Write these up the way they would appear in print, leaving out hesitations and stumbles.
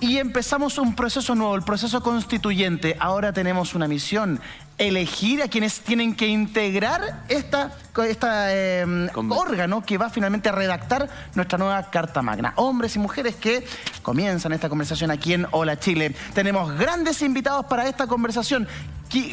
Y empezamos un proceso nuevo, el proceso constituyente. Ahora tenemos una misión, elegir a quienes tienen que integrar este órgano que va finalmente a redactar nuestra nueva Carta Magna. Hombres y mujeres que comienzan esta conversación aquí en Hola Chile. Tenemos grandes invitados para esta conversación.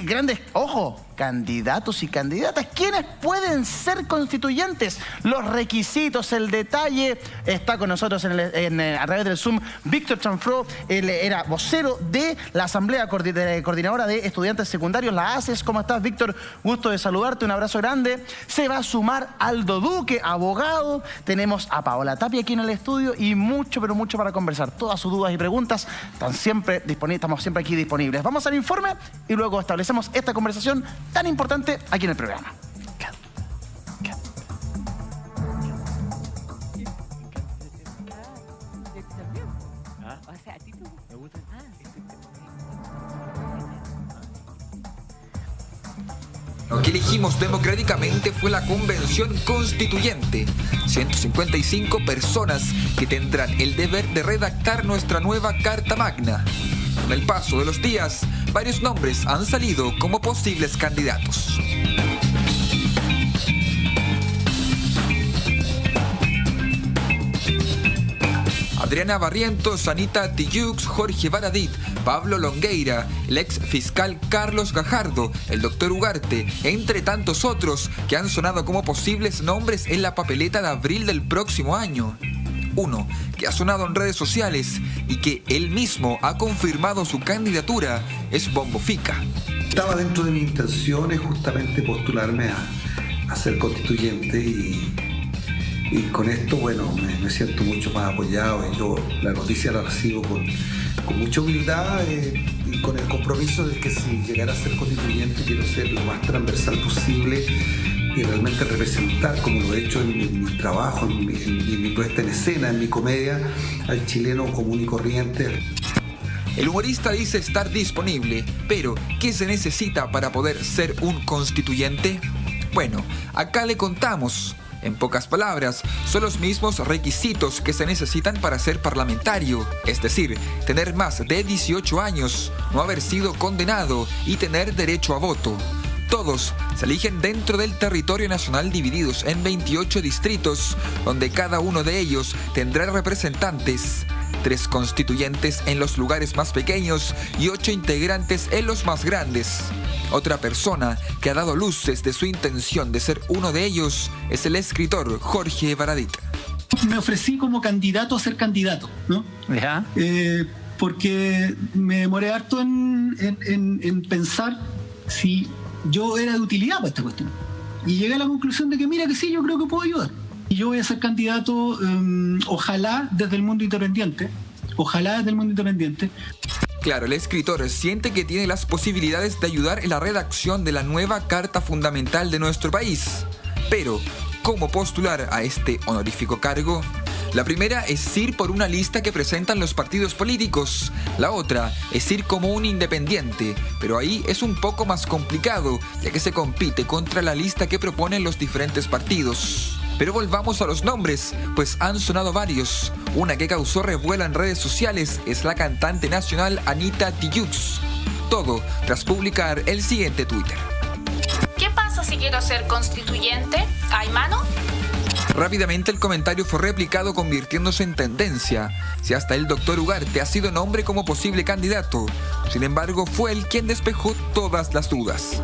Grandes, ojo, candidatos y candidatas. ¿Quiénes pueden ser constituyentes? Los requisitos, el detalle. Está con nosotros a través del Zoom Víctor Chanfró. Él era vocero de la Asamblea Coordinadora de Estudiantes Secundarios, la ACES. ¿Cómo estás, Víctor? Gusto de saludarte, un abrazo grande. Se va a sumar Aldo Duque, abogado. Tenemos a Paola Tapia aquí en el estudio y mucho, pero mucho para conversar. Todas sus dudas y preguntas estamos siempre aquí disponibles. Vamos al informe y luego establecemos esta conversación tan importante aquí en el programa. Lo que elegimos democráticamente fue la Convención Constituyente. 155 personas que tendrán el deber de redactar nuestra nueva Carta Magna. Con el paso de los días, varios nombres han salido como posibles candidatos. Adriana Barrientos, Anita Tijoux, Jorge Baradit, Pablo Longueira, el ex fiscal Carlos Gajardo, el doctor Ugarte, entre tantos otros que han sonado como posibles nombres en la papeleta de abril del próximo año. Uno que ha sonado en redes sociales y que él mismo ha confirmado su candidatura es Bombo Fica. Estaba dentro de mis intenciones justamente postularme a ser constituyente y con esto, bueno, me siento mucho más apoyado. Yo la noticia la recibo con mucha humildad y con el compromiso de que si llegara a ser constituyente quiero ser lo más transversal posible y realmente representar, como lo he hecho en mi trabajo, en mi puesta en escena, en mi comedia, al chileno común y corriente. El humorista dice estar disponible, pero ¿qué se necesita para poder ser un constituyente? Bueno, acá le contamos. En pocas palabras, son los mismos requisitos que se necesitan para ser parlamentario, es decir, tener más de 18 años, no haber sido condenado y tener derecho a voto. Todos se eligen dentro del territorio nacional divididos en 28 distritos, donde cada uno de ellos tendrá representantes. 3 constituyentes en los lugares más pequeños y 8 integrantes en los más grandes. Otra persona que ha dado luces de su intención de ser uno de ellos es el escritor Jorge Baradit. Me ofrecí como candidato a ser candidato, ¿no? ¿Ya? Porque me demoré harto en pensar si yo era de utilidad para esta cuestión. Y llegué a la conclusión de que mira que sí, yo creo que puedo ayudar. Y yo voy a ser candidato, ojalá desde el mundo independiente. Claro, el escritor siente que tiene las posibilidades de ayudar en la redacción de la nueva Carta Fundamental de nuestro país. Pero, ¿cómo postular a este honorífico cargo? La primera es ir por una lista que presentan los partidos políticos. La otra es ir como un independiente, pero ahí es un poco más complicado, ya que se compite contra la lista que proponen los diferentes partidos. Pero volvamos a los nombres, pues han sonado varios. Una que causó revuelo en redes sociales es la cantante nacional Anita Tijoux. Todo tras publicar el siguiente Twitter. ¿Qué pasa si quiero ser constituyente? ¿Hay mano? Rápidamente el comentario fue replicado convirtiéndose en tendencia. Si hasta el doctor Ugarte ha sido nombre como posible candidato. Sin embargo, fue él quien despejó todas las dudas.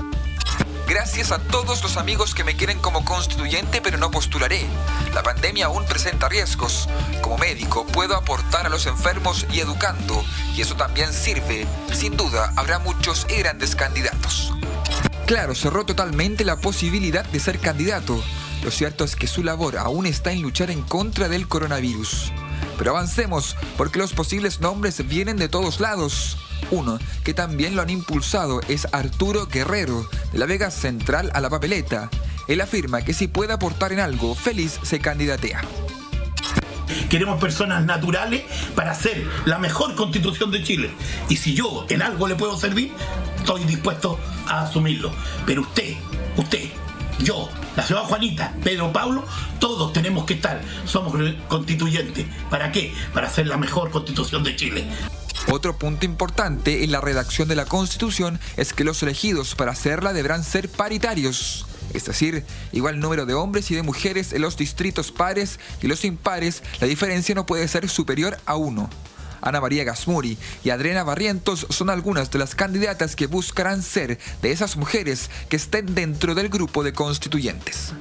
Gracias a todos los amigos que me quieren como constituyente, pero no postularé. La pandemia aún presenta riesgos. Como médico puedo aportar a los enfermos y educando, y eso también sirve. Sin duda habrá muchos y grandes candidatos. Claro, cerró totalmente la posibilidad de ser candidato. Lo cierto es que su labor aún está en luchar en contra del coronavirus. Pero avancemos, porque los posibles nombres vienen de todos lados. Uno que también lo han impulsado es Arturo Guerrero, de la Vega Central a la papeleta. Él afirma que si puede aportar en algo, feliz se candidatea. Queremos personas naturales para hacer la mejor constitución de Chile. Y si yo en algo le puedo servir, estoy dispuesto a asumirlo. Pero usted, yo, la señora Juanita, Pedro Pablo, todos tenemos que estar. Somos constituyentes. ¿Para qué? Para hacer la mejor constitución de Chile. Otro punto importante en la redacción de la Constitución es que los elegidos para hacerla deberán ser paritarios. Es decir, igual número de hombres y de mujeres en los distritos pares y los impares, la diferencia no puede ser superior a 1. Ana María Gasmuri y Adriana Barrientos son algunas de las candidatas que buscarán ser de esas mujeres que estén dentro del grupo de constituyentes.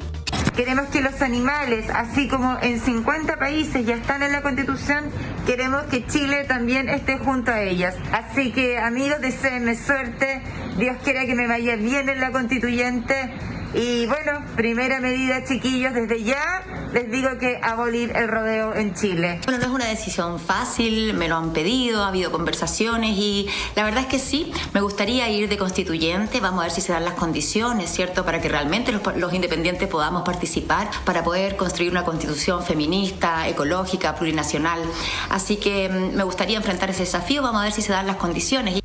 Queremos que los animales, así como en 50 países ya están en la Constitución, queremos que Chile también esté junto a ellas. Así que, amigos, deseenme suerte. Dios quiera que me vaya bien en la Constituyente. Y bueno, primera medida, chiquillos, desde ya les digo que abolir el rodeo en Chile. Bueno, no es una decisión fácil, me lo han pedido, ha habido conversaciones y la verdad es que sí, me gustaría ir de constituyente, vamos a ver si se dan las condiciones, ¿cierto?, para que realmente los independientes podamos participar, para poder construir una constitución feminista, ecológica, plurinacional. Así que me gustaría enfrentar ese desafío, vamos a ver si se dan las condiciones.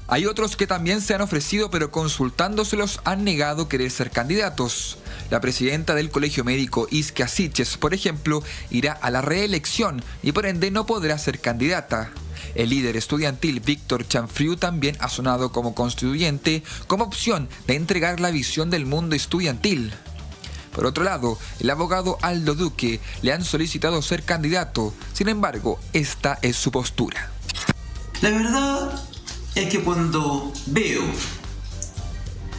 Hay otros que también se han ofrecido, pero consultándoselos han negado querer ser candidatos. La presidenta del Colegio Médico, Isquia Siches, por ejemplo, irá a la reelección y por ende no podrá ser candidata. El líder estudiantil Víctor Chanfriu también ha sonado como constituyente, como opción de entregar la visión del mundo estudiantil. Por otro lado, el abogado Aldo Duque le han solicitado ser candidato, sin embargo, esta es su postura. La verdad es que cuando veo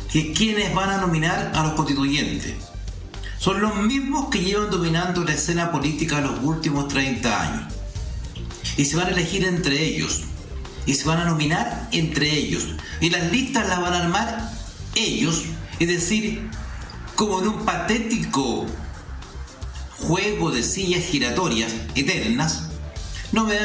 que quienes van a nominar a los constituyentes son los mismos que llevan dominando la escena política los últimos 30 años y se van a elegir entre ellos y se van a nominar entre ellos y las listas las van a armar ellos, es decir, como en un patético juego de sillas giratorias eternas, no me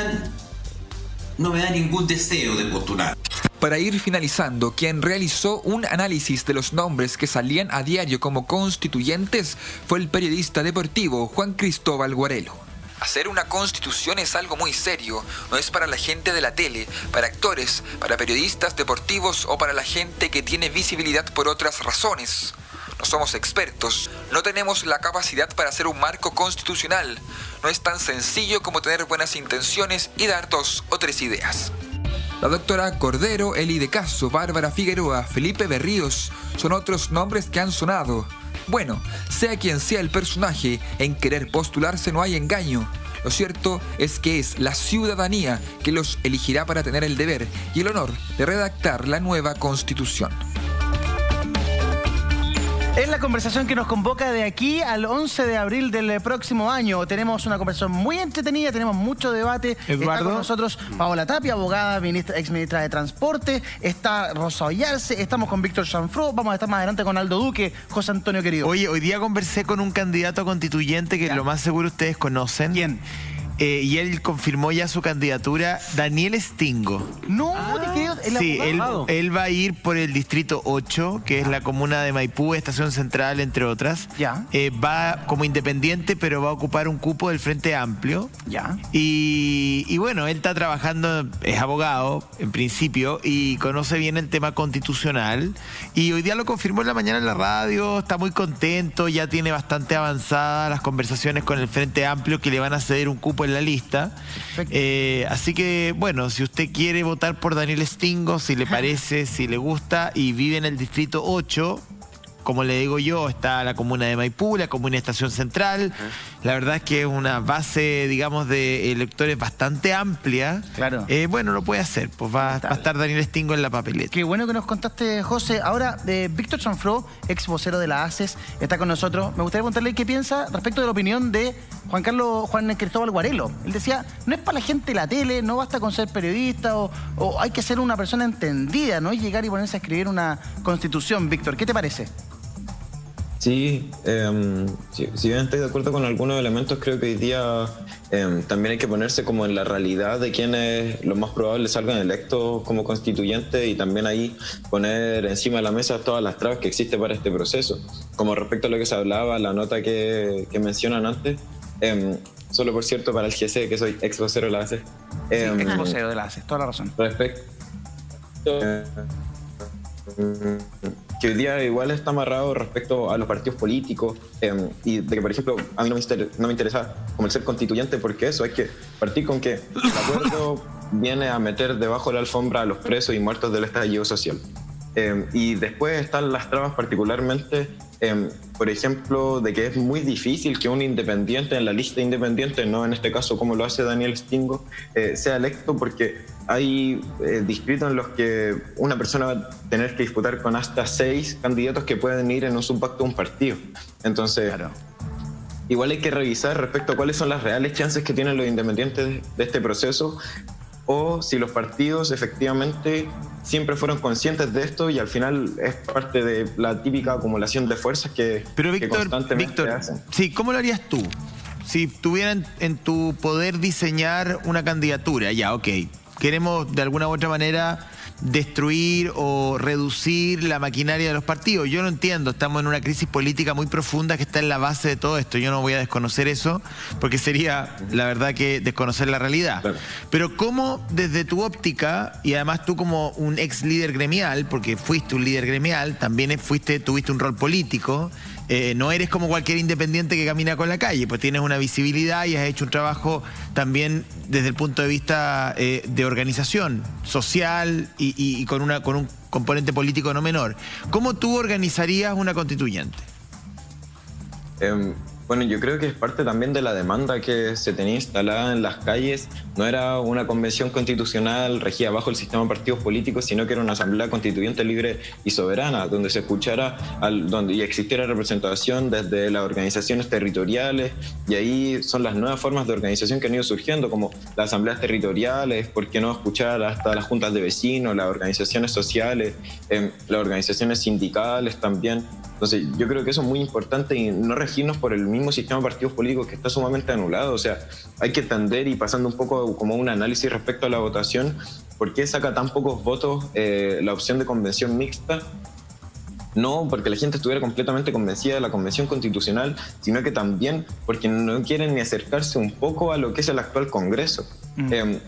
da ningún deseo de postular. Para ir finalizando, quien realizó un análisis de los nombres que salían a diario como constituyentes fue el periodista deportivo Juan Cristóbal Guarelo. Hacer una constitución es algo muy serio, no es para la gente de la tele, para actores, para periodistas deportivos o para la gente que tiene visibilidad por otras razones. No somos expertos, no tenemos la capacidad para hacer un marco constitucional. No es tan sencillo como tener buenas intenciones y dar 2 o 3 ideas. La doctora Cordero, Eli de Caso, Bárbara Figueroa, Felipe Berríos son otros nombres que han sonado. Bueno, sea quien sea el personaje, en querer postularse no hay engaño. Lo cierto es que es la ciudadanía que los elegirá para tener el deber y el honor de redactar la nueva Constitución. Es la conversación que nos convoca de aquí al 11 de abril del próximo año. Tenemos una conversación muy entretenida, tenemos mucho debate. Eduardo. Está con nosotros Paola Tapia, abogada, ex ministra de Transporte. Está Rosa Ollarse, estamos con Víctor Chanfriu. Vamos a estar más adelante con Aldo Duque, José Antonio querido. Oye, hoy día conversé con un candidato a constituyente que lo más seguro ustedes conocen. ¿Quién? Y él confirmó ya su candidatura, Daniel Stingo. No, te creo. Sí, él va a ir por el distrito 8, que es la comuna de Maipú, Estación Central, entre otras. Ya. Va como independiente, pero va a ocupar un cupo del Frente Amplio. Ya. Y bueno, él está trabajando, es abogado, en principio, y conoce bien el tema constitucional. Y hoy día lo confirmó en la mañana en la radio, está muy contento, ya tiene bastante avanzadas las conversaciones con el Frente Amplio, que le van a ceder un cupo en la lista. Así que, bueno, si usted quiere votar por Daniel Stingo, si le parece, si le gusta, y vive en el distrito 8, como le digo yo, está la comuna de Maipú, la comuna de Estación Central. La verdad es que es una base, digamos, de electores bastante amplia. Claro. Bueno, lo puede hacer, pues va a estar Daniel Stingo en la papeleta. Qué bueno que nos contaste, José. Ahora, Víctor Chanfriu, ex vocero de la ACES, está con nosotros. Me gustaría preguntarle qué piensa respecto de la opinión de Juan Cristóbal Guarelo. Él decía, no es para la gente de la tele, no basta con ser periodista o hay que ser una persona entendida, no es llegar y ponerse a escribir una constitución. Víctor, ¿qué te parece? Sí, si bien estoy de acuerdo con algunos elementos, creo que hoy día también hay que ponerse como en la realidad de quienes lo más probable salgan electos como constituyentes y también ahí poner encima de la mesa todas las trabas que existen para este proceso. Como respecto a lo que se hablaba, la nota que mencionan antes, solo por cierto para el GC, que soy ex vocero de la ACE. Ex vocero de la ACE, toda la razón. Respecto que hoy día igual está amarrado respecto a los partidos políticos y de que, por ejemplo, a mí no me interesa como el ser constituyente, porque eso, hay que partir con que el acuerdo viene a meter debajo de la alfombra a los presos y muertos del estallido social. Y después están las trabas particularmente, por ejemplo, de que es muy difícil que un independiente en la lista independiente, no en este caso como lo hace Daniel Stingo, sea electo, porque hay distritos en los que una persona va a tener que disputar con hasta 6 candidatos que pueden ir en un subpacto de un partido. Entonces, claro, igual hay que revisar respecto a cuáles son las reales chances que tienen los independientes de este proceso, o si los partidos efectivamente siempre fueron conscientes de esto y al final es parte de la típica acumulación de fuerzas que, constantemente hacen. Sí, ¿cómo lo harías tú? Si tuvieran en tu poder diseñar una candidatura, ya, ok, queremos de alguna u otra manera destruir o reducir la maquinaria de los partidos. Yo no entiendo, estamos en una crisis política muy profunda que está en la base de todo esto. Yo no voy a desconocer eso porque sería, la verdad, que desconocer la realidad. Claro. Pero ¿cómo desde tu óptica, y además tú como un ex líder gremial, porque fuiste un líder gremial, también tuviste un rol político, no eres como cualquier independiente que camina con la calle, pues tienes una visibilidad y has hecho un trabajo también desde el punto de vista de organización social y con un componente político no menor. ¿Cómo tú organizarías una constituyente? Bueno, yo creo que es parte también de la demanda que se tenía instalada en las calles. No era una convención constitucional regida bajo el sistema de partidos políticos, sino que era una asamblea constituyente libre y soberana, donde se escuchara, donde existiera representación desde las organizaciones territoriales, y ahí son las nuevas formas de organización que han ido surgiendo, como las asambleas territoriales, por qué no escuchar hasta las juntas de vecinos, las organizaciones sociales, las organizaciones sindicales también. Entonces, yo creo que eso es muy importante y no regirnos por el mismo sistema de partidos políticos que está sumamente anulado. O sea, hay que tender, y pasando un poco como un análisis respecto a la votación, ¿por qué saca tan pocos votos la opción de convención mixta? No porque la gente estuviera completamente convencida de la convención constitucional, sino que también porque no quieren ni acercarse un poco a lo que es el actual Congreso.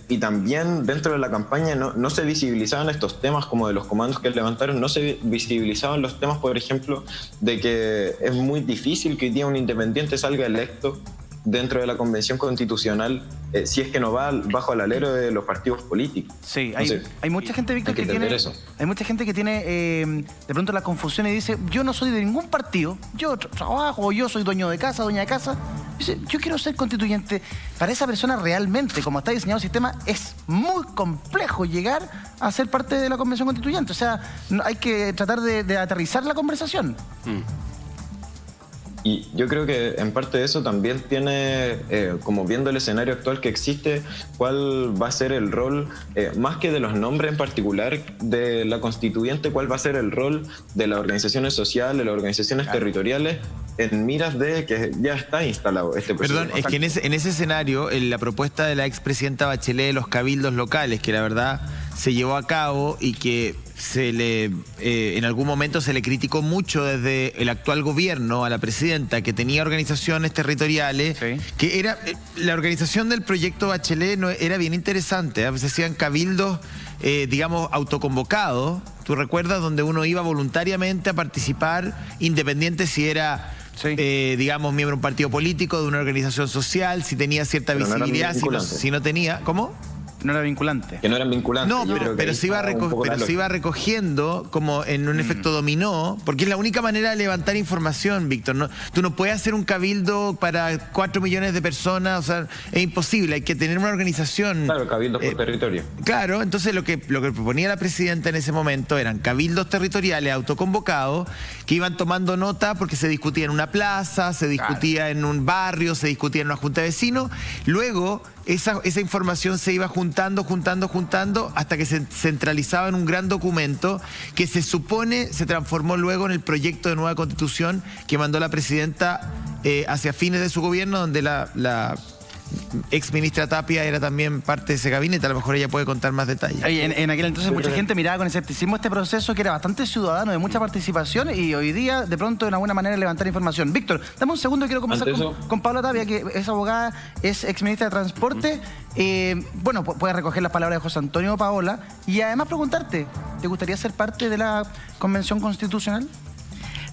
Y también dentro de la campaña no se visibilizaban estos temas como de los comandos que levantaron, no se visibilizaban los temas, por ejemplo, de que es muy difícil que hoy día un independiente salga electo dentro de la convención constitucional si es que no va bajo el alero de los partidos políticos. Sí, hay mucha gente, Víctor, que tiene eso. Hay mucha gente que tiene de pronto la confusión y dice: yo no soy de ningún partido, yo trabajo, yo soy dueño de casa, doña de casa. Dice: yo quiero ser constituyente. Para esa persona realmente, como está diseñado el sistema, es muy complejo llegar a ser parte de la convención constituyente. O sea, hay que tratar de aterrizar la conversación. Y yo creo que en parte de eso también tiene, como viendo el escenario actual que existe, cuál va a ser el rol, más que de los nombres en particular de la constituyente, cuál va a ser el rol de las organizaciones sociales, de las organizaciones territoriales, en miras de que ya está instalado este proceso. Perdón, es que en ese escenario, en la propuesta de la expresidenta Bachelet de los cabildos locales, que la verdad se llevó a cabo y que en algún momento se le criticó mucho desde el actual gobierno a la presidenta, que tenía organizaciones territoriales, sí, que era la organización del proyecto Bachelet era bien interesante, se hacían cabildos, digamos, autoconvocados, ¿tú recuerdas? Donde uno iba voluntariamente a participar, independiente si era... Sí. Digamos, miembro de un partido político, de una organización social, si tenía cierta visibilidad, si no tenía... ¿Cómo? No era vinculante. Que no eran vinculantes. No, pero se iba recogiendo como en un efecto dominó, porque es la única manera de levantar información, Víctor. ¿No? Tú no puedes hacer un cabildo para 4 millones de personas, o sea, es imposible, hay que tener una organización. Claro, cabildos por territorio. Claro, entonces lo que proponía la presidenta en ese momento eran cabildos territoriales autoconvocados que iban tomando nota porque se discutía en una plaza, se discutía en un barrio, se discutía en una junta de vecinos. Luego esa información se iba juntando hasta que se centralizaba en un gran documento que se supone se transformó luego en el proyecto de nueva constitución que mandó la presidenta hacia fines de su gobierno, donde la ex ministra Tapia era también parte de ese gabinete, a lo mejor ella puede contar más detalles. En aquel entonces mucha gente miraba con escepticismo este proceso que era bastante ciudadano, de mucha participación, y hoy día de pronto de una buena manera levantar información. Víctor, dame un segundo, quiero conversar con Paola Tapia, que es abogada, es ex ministra de Transporte. Bueno, puedes recoger las palabras de José Antonio, Paola, y además preguntarte, ¿te gustaría ser parte de la Convención Constitucional?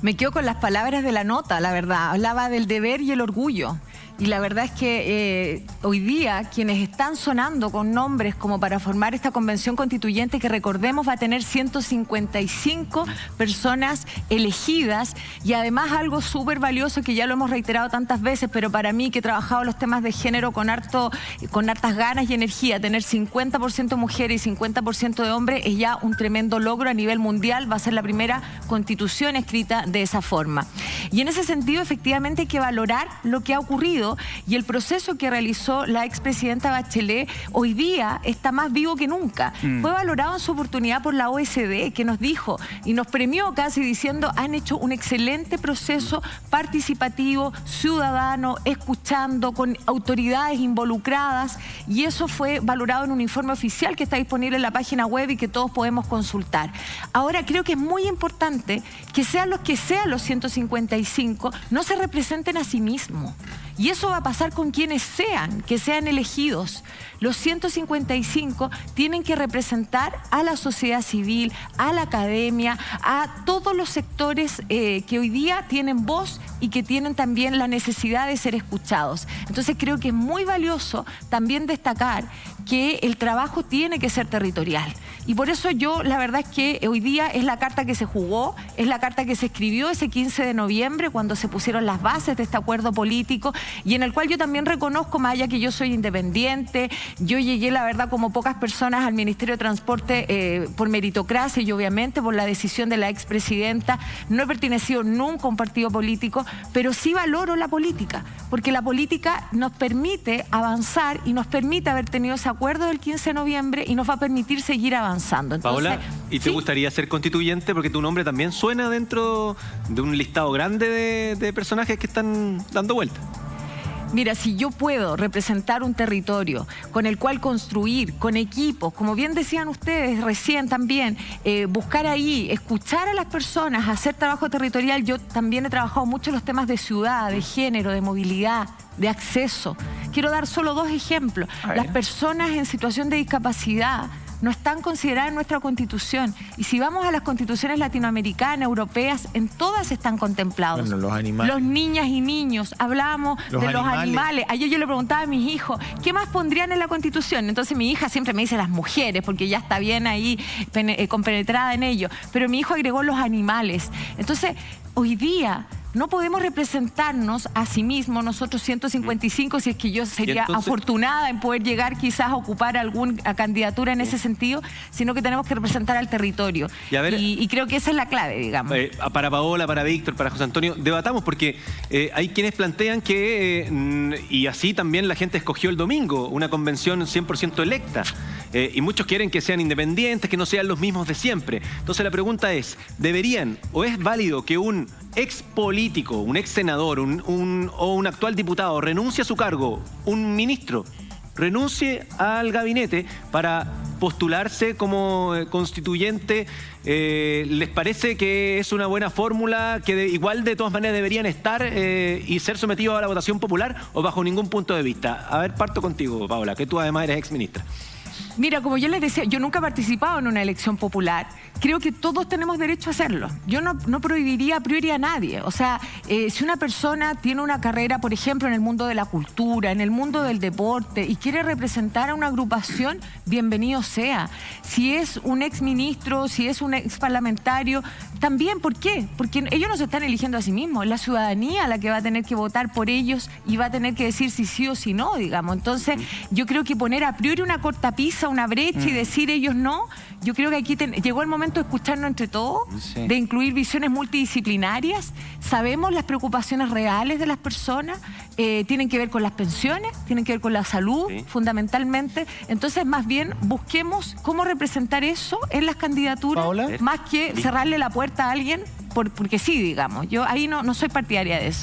Me quedo con las palabras de la nota, la verdad. Hablaba del deber y el orgullo. Y la verdad es que hoy día quienes están sonando con nombres como para formar esta convención constituyente, que recordemos va a tener 155 personas elegidas, y además algo súper valioso que ya lo hemos reiterado tantas veces, pero para mí que he trabajado los temas de género con hartas ganas y energía, tener 50% mujeres y 50% de hombres es ya un tremendo logro a nivel mundial. Va a ser la primera constitución escrita de esa forma. Y en ese sentido, efectivamente, hay que valorar lo que ha ocurrido, y el proceso que realizó la expresidenta Bachelet hoy día está más vivo que nunca. Fue valorado en su oportunidad por la OECD, que nos dijo y nos premió casi diciendo: han hecho un excelente proceso participativo, ciudadano, escuchando, con autoridades involucradas, y eso fue valorado en un informe oficial que está disponible en la página web y que todos podemos consultar. Ahora, creo que es muy importante que sean los 155, no se representen a sí mismos. Y eso va a pasar con quienes sean, que sean elegidos. Los 155 tienen que representar a la sociedad civil, a la academia, a todos los sectores que hoy día tienen voz y que tienen también la necesidad de ser escuchados. Entonces creo que es muy valioso también destacar que el trabajo tiene que ser territorial. Y por eso yo, la verdad es que hoy día es la carta que se jugó, es la carta que se escribió ese 15 de noviembre, cuando se pusieron las bases de este acuerdo político, y en el cual yo también reconozco, más allá que yo soy independiente, yo llegué, la verdad, como pocas personas al Ministerio de Transporte por meritocracia y obviamente por la decisión de la expresidenta. No he pertenecido nunca a un partido político, pero sí valoro la política, porque la política nos permite avanzar y nos permite haber tenido ese acuerdo del 15 de noviembre y nos va a permitir seguir avanzando. Entonces, Paola, ¿y te gustaría ser constituyente? Porque tu nombre también suena dentro de un listado grande de personajes que están dando vuelta. Mira, si yo puedo representar un territorio con el cual construir, con equipos, como bien decían ustedes recién también, buscar ahí, escuchar a las personas, hacer trabajo territorial. Yo también he trabajado mucho en los temas de ciudad, de género, de movilidad, de acceso. Quiero dar solo 2 ejemplos. Las personas en situación de discapacidad no están consideradas en nuestra Constitución. Y si vamos a las constituciones latinoamericanas, europeas, en todas están contemplados. Bueno, los animales. Los niñas y niños, hablábamos de los animales. Ayer yo le preguntaba a mis hijos, ¿qué más pondrían en la Constitución? Entonces mi hija siempre me dice las mujeres, porque ya está bien ahí compenetrada en ello. Pero mi hijo agregó los animales. Entonces, hoy día no podemos representarnos a sí mismos, nosotros 155, si es que yo sería afortunada en poder llegar quizás a ocupar alguna candidatura en ese sentido, sino que tenemos que representar al territorio. Y creo que esa es la clave, digamos. Para Paola, para Víctor, para José Antonio, debatamos, porque hay quienes plantean que, y así también la gente escogió el domingo, una convención 100% electa. Y muchos quieren que sean independientes, que no sean los mismos de siempre. Entonces la pregunta es, ¿deberían o es válido que un ex político, un ex senador o un actual diputado renuncie a su cargo, un ministro renuncie al gabinete para postularse como constituyente? ¿Les parece que es una buena fórmula, que igual de todas maneras deberían estar y ser sometidos a la votación popular, o bajo ningún punto de vista? A ver, parto contigo, Paola, que tú además eres ex ministra. Mira, como yo les decía, yo nunca he participado en una elección popular. Creo que todos tenemos derecho a hacerlo. Yo no prohibiría a priori a nadie. O sea, si una persona tiene una carrera, por ejemplo, en el mundo de la cultura, en el mundo del deporte, y quiere representar a una agrupación, bienvenido sea. Si es un ex ministro, si es un ex parlamentario, también. ¿Por qué? Porque ellos no se están eligiendo a sí mismos. Es la ciudadanía la que va a tener que votar por ellos y va a tener que decir si sí o si no, digamos. Entonces, yo creo que poner a priori una cortapisa, una brecha y decir ellos no, yo creo que aquí llegó el momento de escucharnos entre todos, de incluir visiones multidisciplinarias. Sabemos las preocupaciones reales de las personas, tienen que ver con las pensiones, tienen que ver con la salud, fundamentalmente. Entonces, más bien, busquemos cómo representar eso en las candidaturas, más que cerrarle la puerta a alguien porque sí, digamos. Yo ahí no soy partidaria de eso.